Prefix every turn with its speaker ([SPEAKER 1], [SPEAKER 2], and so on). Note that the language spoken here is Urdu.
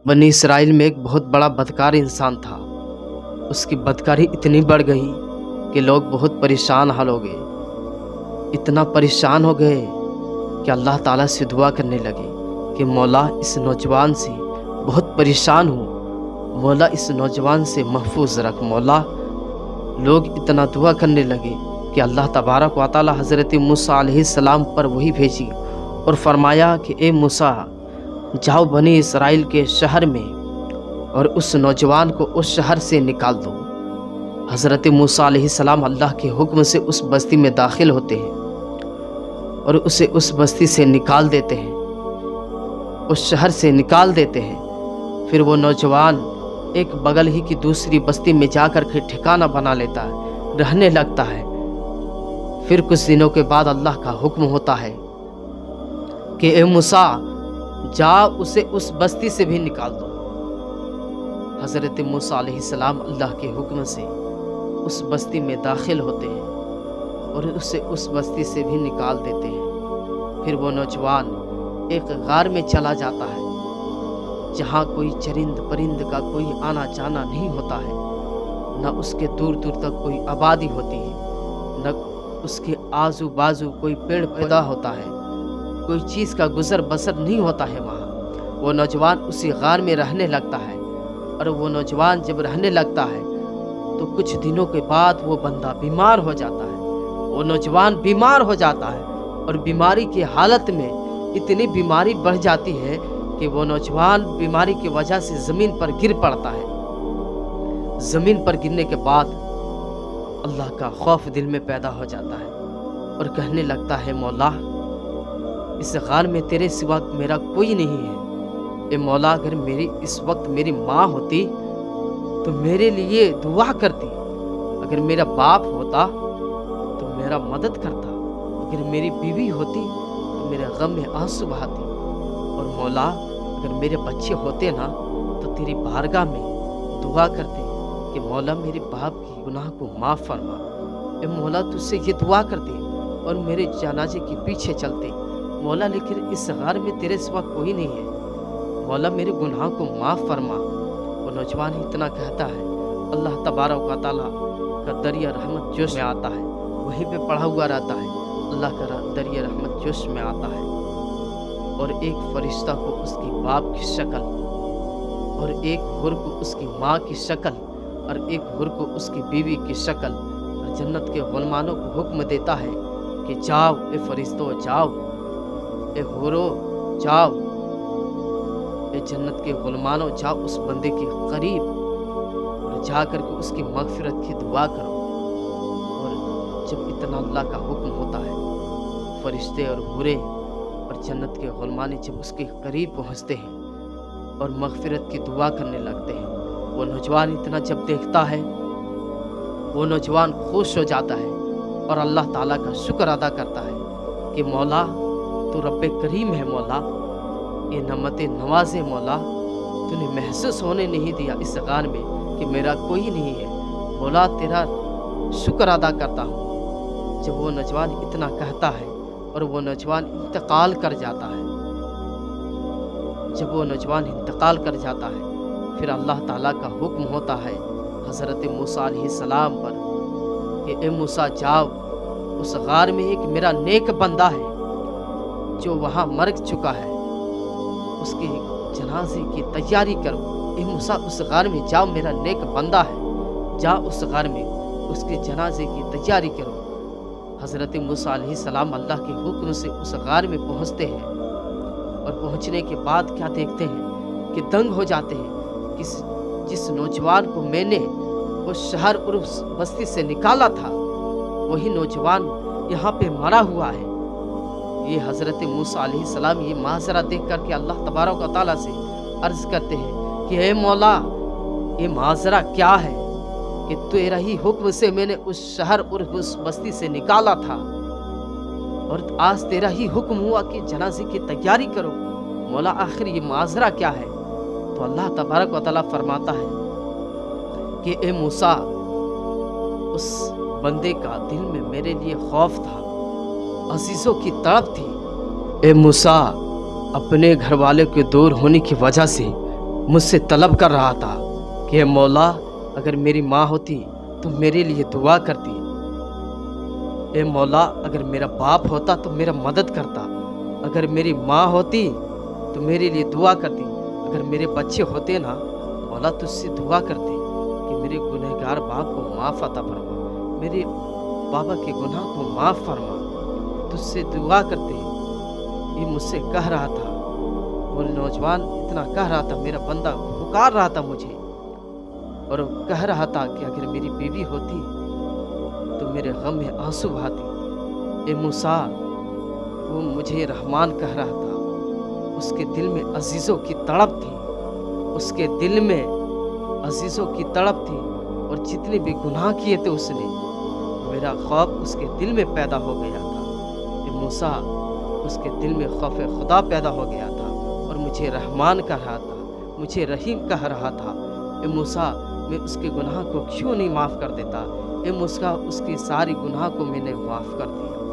[SPEAKER 1] بنی اسرائیل میں ایک بہت بڑا بدکار انسان تھا۔ اس کی بدکاری اتنی بڑھ گئی کہ لوگ بہت پریشان حال ہو گئے، اتنا پریشان ہو گئے کہ اللہ تعالیٰ سے دعا کرنے لگے کہ مولا اس نوجوان سے بہت پریشان ہوں، مولا اس نوجوان سے محفوظ رکھ۔ مولا لوگ اتنا دعا کرنے لگے کہ اللہ تبارک و تعالیٰ حضرت موسیٰ علیہ السلام پر وحی بھیجی اور فرمایا کہ اے موسیٰ جاؤ بنی اسرائیل کے شہر میں اور اس نوجوان کو اس شہر سے نکال دو۔ حضرت موسیٰ علیہ السلام اللہ کے حکم سے اس بستی میں داخل ہوتے ہیں اور اسے اس بستی سے نکال دیتے ہیں، اس شہر سے نکال دیتے ہیں۔ پھر وہ نوجوان ایک بغل ہی کی دوسری بستی میں جا کر کے ٹھکانہ بنا لیتا ہے، رہنے لگتا ہے۔ پھر کچھ دنوں کے بعد اللہ کا حکم ہوتا ہے کہ اے موسیٰ جا اسے اس بستی سے بھی نکال دو۔ حضرت موسیٰ علیہ السلام اللہ کے حکم سے اس بستی میں داخل ہوتے ہیں اور اسے اس بستی سے بھی نکال دیتے ہیں۔ پھر وہ نوجوان ایک غار میں چلا جاتا ہے جہاں کوئی چرند پرند کا کوئی آنا جانا نہیں ہوتا ہے، نہ اس کے دور دور تک کوئی آبادی ہوتی ہے، نہ اس کے آزو بازو کوئی پیڑ پیدا ہوتا ہے، کوئی چیز کا گزر بسر نہیں ہوتا ہے وہاں۔ وہ نوجوان اسی غار میں رہنے لگتا ہے، اور وہ نوجوان جب رہنے لگتا ہے تو کچھ دنوں کے بعد وہ بندہ بیمار ہو جاتا ہے، وہ نوجوان بیمار ہو جاتا ہے، اور بیماری کی حالت میں اتنی بیماری بڑھ جاتی ہے کہ وہ نوجوان بیماری کی وجہ سے زمین پر گر پڑتا ہے۔ زمین پر گرنے کے بعد اللہ کا خوف دل میں پیدا ہو جاتا ہے اور کہنے لگتا ہے مولا اس غار میں تیرے سوا میرا کوئی نہیں ہے۔ اے مولا اگر میری اس وقت میری ماں ہوتی تو میرے لیے دعا کرتی، اگر میرا باپ ہوتا تو میرا مدد کرتا، اگر میری بیوی ہوتی تو میرے غم میں آنسو بہاتی، اور مولا اگر میرے بچے ہوتے نا تو تیری بارگاہ میں دعا کرتے کہ مولا میرے باپ کی گناہ کو معاف فرما۔ اے مولا تجھ سے یہ دعا کرتے اور میرے جنازے کے پیچھے چلتے، مولا لیکن اس غار میں تیرے سوا کوئی نہیں ہے، مولا میرے گناہ کو معاف فرما۔ وہ نوجوان اتنا کہتا ہے، اللہ تبارک و تعالیٰ کا دریا رحمت جوش میں آتا ہے، وہیں پہ پڑا ہوا رہتا ہے، اللہ کا دریا رحمت جوش میں آتا ہے، اور ایک فرشتہ کو اس کی باپ کی شکل، اور ایک حور کو اس کی ماں کی شکل، اور ایک حور کو اس کی بیوی کی شکل، اور جنت کے غلمانوں کو حکم دیتا ہے کہ جاؤ اے فرشتوں جاؤ، اے حورو جاؤ، اے جنت کے غلمانوں جاؤ اس بندے کے قریب اور جا کر کے اس کی مغفرت کی دعا کرو۔ اور جب اتنا اللہ کا حکم ہوتا ہے، فرشتے اور حوریں اور جنت کے غلمان جب اس کے قریب پہنچتے ہیں اور مغفرت کی دعا کرنے لگتے ہیں، وہ نوجوان اتنا جب دیکھتا ہے وہ نوجوان خوش ہو جاتا ہے اور اللہ تعالیٰ کا شکر ادا کرتا ہے کہ مولا تو رب کریم ہے، مولا یہ نعمت نواز ہے، مولا تو نے محسوس ہونے نہیں دیا اس غار میں کہ میرا کوئی نہیں ہے، مولا تیرا شکر ادا کرتا ہوں۔ جب وہ نوجوان اتنا کہتا ہے اور وہ نوجوان انتقال کر جاتا ہے، جب وہ نوجوان انتقال کر جاتا ہے پھر اللہ تعالیٰ کا حکم ہوتا ہے حضرت موسیٰ علیہ السلام پر کہ اے موسیٰ جاؤ اس غار میں ایک میرا نیک بندہ ہے جو وہاں مر چکا ہے، اس کے جنازے کی تیاری کرو۔ اے موسیٰ اس غار میں جاؤ، میرا نیک بندہ ہے، جاؤ اس غار میں اس کے جنازے کی تیاری کرو۔ حضرت موسیٰ علیہ السلام اللہ کے حکم سے اس غار میں پہنچتے ہیں، اور پہنچنے کے بعد کیا دیکھتے ہیں کہ دنگ ہو جاتے ہیں کہ جس نوجوان کو میں نے اس شہر اور اس بستی سے نکالا تھا وہی نوجوان یہاں پہ مرا ہوا ہے۔ یہ حضرت موسیٰ علیہ السلام یہ معاذرہ دیکھ کر کے اللہ تبارک و تعالیٰ سے عرض کرتے ہیں کہ اے مولا یہ معاذرہ کیا ہے کہ تیرا ہی حکم سے میں نے اس شہر اور اس بستی سے نکالا تھا، اور آج تیرا ہی حکم ہوا کہ جنازے کی تیاری کرو، مولا آخر یہ معاذرہ کیا ہے؟ تو اللہ تبارک و تعالیٰ فرماتا ہے کہ اے موسیٰ اس بندے کا دل میں میرے لیے خوف تھا، عزیزوں کی تڑپ تھی۔ اے موسیٰ اپنے گھر والے کے دور ہونے کی وجہ سے مجھ سے طلب کر رہا تھا کہ اے مولا اگر میری ماں ہوتی تو میرے لیے دعا کرتی، اے مولا اگر میرا باپ ہوتا تو میرا مدد کرتا، اگر میری ماں ہوتی تو میرے لیے دعا کرتی، اگر میرے بچے ہوتے نا مولا تجھ سے دعا کرتے کہ میرے گنہگار باپ کو معاف عطا فرما، میرے بابا کے گناہ کو معاف فرما، تجھ سے دعا کرتے۔ یہ مجھ سے کہہ رہا تھا، وہ نوجوان اتنا کہہ رہا تھا، میرا بندہ پکار رہا تھا مجھے اور کہہ رہا تھا کہ اگر میری بیوی ہوتی تو میرے غم میں آنسو بہاتی۔ اے موسیٰ، وہ مجھے رحمان کہہ رہا تھا، اس کے دل میں عزیزوں کی تڑپ تھی، اس کے دل میں عزیزوں کی تڑپ تھی، اور جتنے بھی گناہ کیے تھے اس نے، میرا خوف اس کے دل میں پیدا ہو گیا تھا۔ اے موسیٰ، اس کے دل میں خوف خدا پیدا ہو گیا تھا اور مجھے رحمان کہہ رہا تھا، مجھے رحیم کہہ رہا تھا۔ اے موسیٰ، میں اس کے گناہ کو کیوں نہیں معاف کر دیتا؟ اے موسیٰ، اس کی ساری گناہ کو میں نے معاف کر دیا۔